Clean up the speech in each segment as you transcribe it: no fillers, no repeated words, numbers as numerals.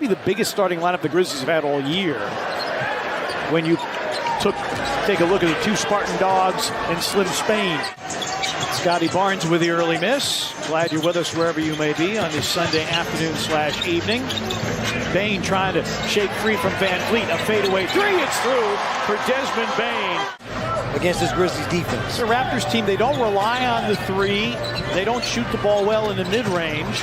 maybe the biggest starting lineup the Grizzlies have had all year. When you take a look at the two Spartan dogs and Slim Spain. Scotty Barnes with the early miss. Glad you're with us wherever you may be on this Sunday afternoon/evening. Bane trying to shake free from Van Vliet. A fadeaway three. It's through for Desmond Bane. Against this Grizzlies defense. It's a Raptors team. They don't rely on the three. They don't shoot the ball well in the mid-range.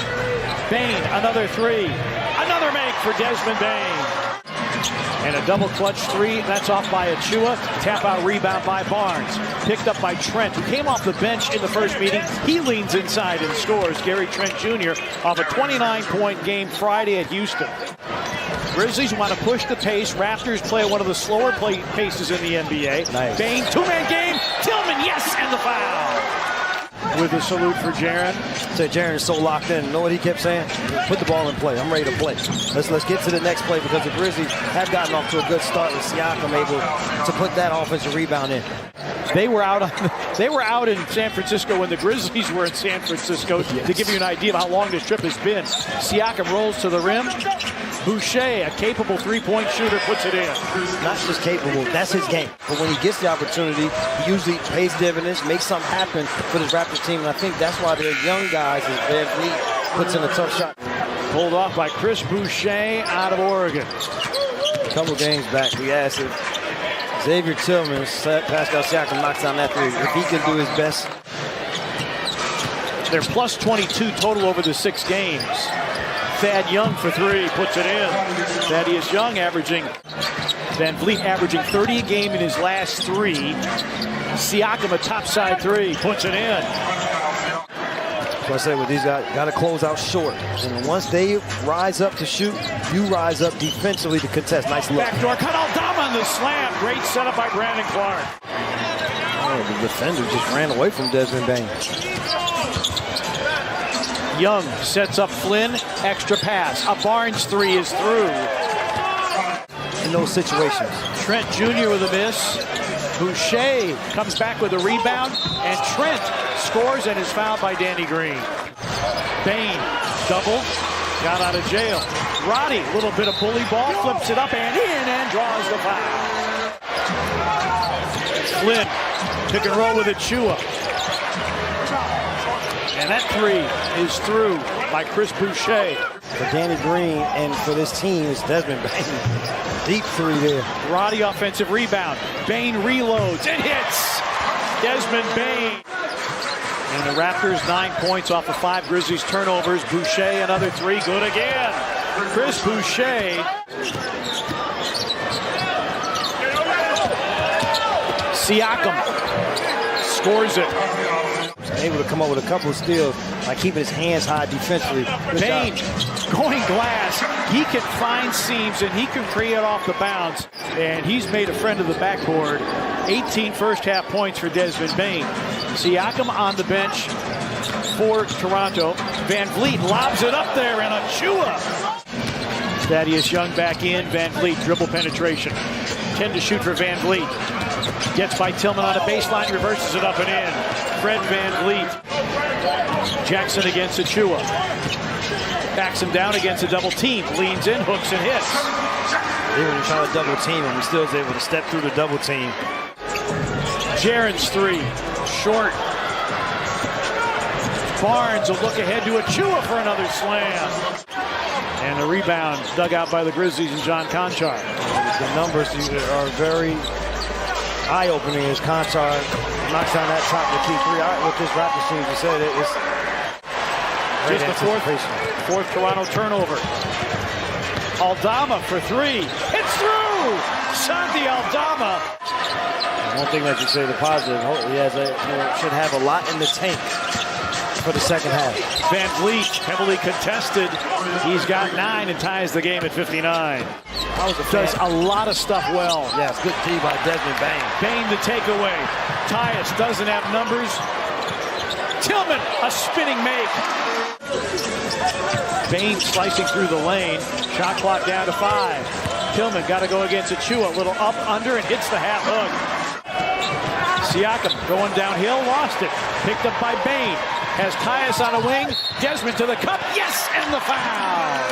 Bane, another three. Another make for Desmond Bane. And a double clutch three. That's off by Achua. Tap out rebound by Barnes. Picked up by Trent, who came off the bench in the first meeting. He leans inside and scores. Gary Trent Jr. off a 29-point game Friday at Houston. Grizzlies want to push the pace. Raptors play one of the slower paces in the NBA. Nice. Bane, two-man game. Tillman, yes, and the foul. With a salute for Jaren. So Jaren is so locked in. You know what he kept saying? Put the ball in play. I'm ready to play. Let's get to the next play because the Grizzlies have gotten off to a good start with Siakam able to put that offensive rebound in. They were out in San Francisco when the Grizzlies were in San Francisco. Yes. To give you an idea of how long this trip has been. Siakam rolls to the rim. Boucher, a capable three-point shooter, puts it in. Not just capable, that's his game. But when he gets the opportunity, he usually pays dividends, makes something happen for his Raptors team. And I think that's why their young guys, as Van Vliet puts in a tough shot. Pulled off by Chris Boucher out of Oregon. A couple games back, we asked if Xavier Tillman, Pascal Siakam knocks down that three. If he can do his best. They're plus 22 total over the 6 games. Thad Young for three, puts it in. Thaddeus Young Van Vliet averaging 30 a game in his last 3. Siakam a topside three, puts it in. So I say with these guys, got to close out short. And once they rise up to shoot, you rise up defensively to contest. Nice look. Backdoor cut, Aldama on the slam. Great setup by Brandon Clark. Oh, the defender just ran away from Desmond Bane. Young sets up Flynn, extra pass. A Barnes three is through. In those situations. Trent Jr. with a miss. Boucher comes back with a rebound, and Trent scores and is fouled by Danny Green. Bane, double, got out of jail. Roddy, little bit of bully ball, flips it up and in and draws the foul. Flynn, pick and roll with Achua. And that three is through by Chris Boucher. For Danny Green and for this team is Desmond Bane. Deep three there. Roddy offensive rebound. Bane reloads and hits. Desmond Bane. And the Raptors 9 points off of 5 Grizzlies turnovers. Boucher another three, good again. Chris Boucher. Siakam scores it. Able to come up with a couple of steals by keeping his hands high defensively. Bane going glass. He can find seams and he can create off the bounce. And he's made a friend of the backboard. 18 first half points for Desmond Bane. Siakam on the bench for Toronto. Van Vliet lobs it up there and Achua. Thaddeus Young back in. Van Vliet dribble penetration. 10 to shoot for Van Vliet. Gets by Tillman on a baseline, reverses it up and in. Fred Van Vliet. Jackson against Achua. Backs him down against a double team. Leans in, hooks and hits. Even trying to double team him, he still is able to step through the double team. Jaren's three. Short. Barnes will look ahead to Achua for another slam. And the rebound dug out by the Grizzlies and John Conchar. The numbers are very eye-opening as Conchar knocks down that top of the key three. With this Raptors team, you said it's just the fourth Toronto turnover. Aldama for three. It's through! Santi Aldama. One thing that you say, the positive, he should have a lot in the tank for the second half. Van Vliet, heavily contested. He's got 9 and ties the game at 59. Does a lot of stuff well. Yes, good D by Desmond Bane. Bane the takeaway. Tyus doesn't have numbers. Tillman, a spinning make. Bane slicing through the lane. Shot clock down to 5. Tillman got to go against Achua. A little up, under, and hits the half hook. Siakam going downhill, lost it. Picked up by Bane. Has Tyus on a wing. Desmond to the cup. Yes, and the foul.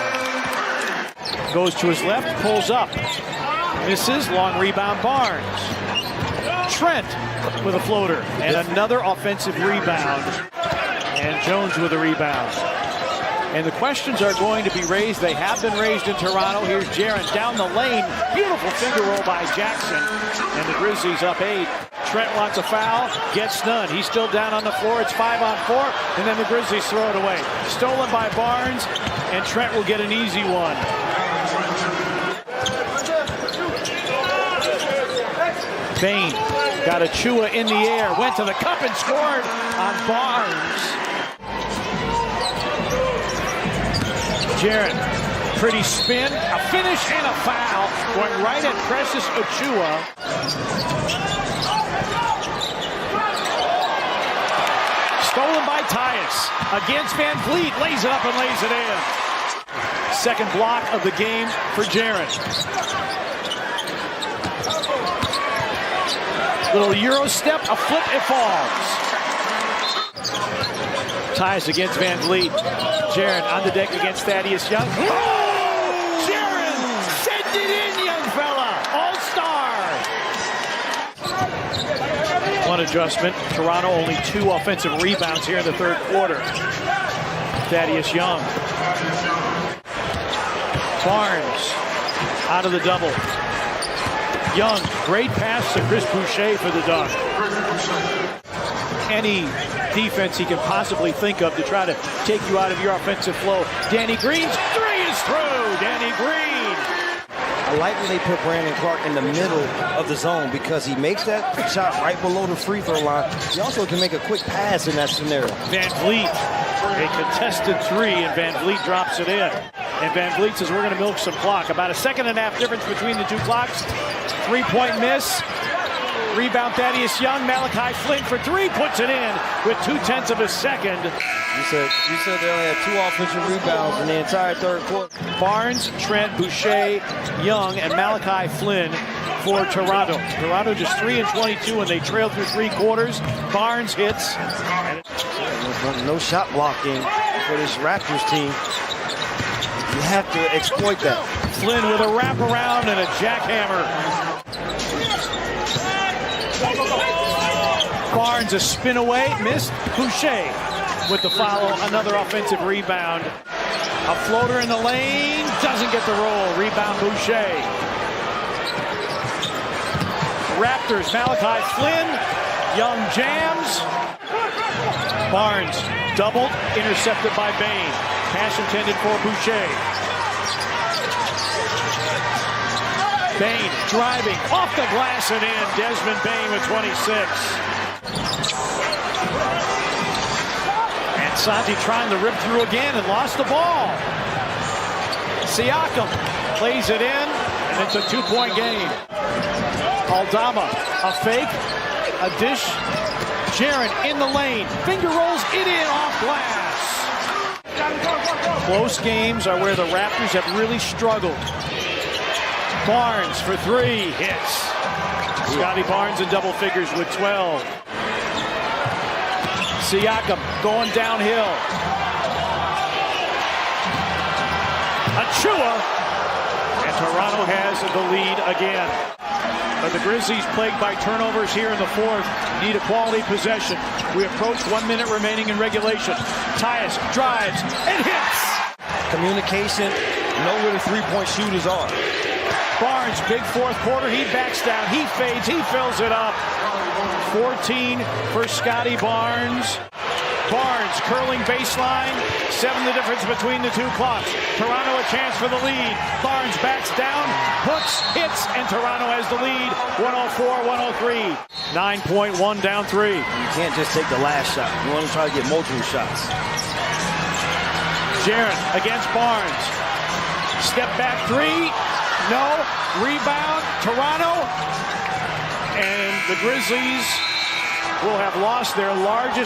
Goes to his left, pulls up. Misses, long rebound, Barnes. Trent with a floater. And another offensive rebound. And Jones with a rebound. And the questions are going to be raised. They have been raised in Toronto. Here's Jaren down the lane. Beautiful finger roll by Jackson. And the Grizzlies up 8. Trent wants a foul, gets none. He's still down on the floor. It's 5-on-4, and then the Grizzlies throw it away. Stolen by Barnes, and Trent will get an easy one. Bane got Achua in the air, went to the cup and scored on Barnes. Jaren, pretty spin, a finish and a foul, going right at Precious Achua. Stolen by Tyus. Against Van Vliet. Lays it up and lays it in. Second block of the game for Jaren. Little Euro step. A flip. It falls. Tyus against Van Vliet. Jaren on the deck against Thaddeus Young. Oh! Jaren! Send it in, young fella. All-star. One adjustment. Toronto only 2 offensive rebounds here in the third quarter. Thaddeus Young. Barnes out of the double. Young, great pass to Chris Boucher for the dunk. Any defense he can possibly think of to try to take you out of your offensive flow. Danny Green's 3 is through. Danny Green. I like when they put Brandon Clark in the middle of the zone because he makes that shot right below the free throw line. He also can make a quick pass in that scenario. Van Vliet, a contested 3, and Van Vliet drops it in. And Van Vliet says we're going to milk some clock. About a 1.5 seconds difference between the 2 clocks. 3-point miss. Rebound Thaddeus Young. Malachi Flynn for 3 puts it in with 0.2 seconds. You said they only had 2 offensive rebounds in the entire third quarter. Barnes, Trent, Boucher, Young, and Malachi Flynn for Toronto. Toronto just 3-22 when they trail through 3 quarters. Barnes hits. No shot blocking for this Raptors team. You have to exploit that. Flynn with a wraparound and a jackhammer. Barnes a spin away, missed. Boucher with the follow, another offensive rebound. A floater in the lane, doesn't get the roll. Rebound Boucher. Raptors, Malachi Flynn. Young jams. Barnes doubled, intercepted by Bane. Pass intended for Boucher. Bane driving off the glass and in. Desmond Bane with 26. And Santi trying to rip through again and lost the ball. Siakam plays it in, and it's a 2-point game. Aldama, a fake, a dish. Jaren in the lane, finger rolls it in off glass. Close games are where the Raptors have really struggled. Barnes for 3, hits. Scotty Barnes in double figures with 12. Siakam going downhill. Achua, and Toronto has the lead again. But the Grizzlies, plagued by turnovers here in the fourth, need a quality possession. We approach 1 minute remaining in regulation. Tyus drives and hits. Communication, know where the 3-point shooters are. Barnes, big fourth quarter, he backs down, he fades, he fills it up. 14 for Scotty Barnes. Barnes curling baseline, 7 the difference between the 2 clocks. Toronto a chance for the lead. Barnes backs down, hooks, hits, and Toronto has the lead. 104-103. 9.1 down 3. You can't just take the last shot. You want to try to get multiple shots. Jaren against Barnes. Step back 3. No. Rebound. Toronto. And the Grizzlies will have lost their largest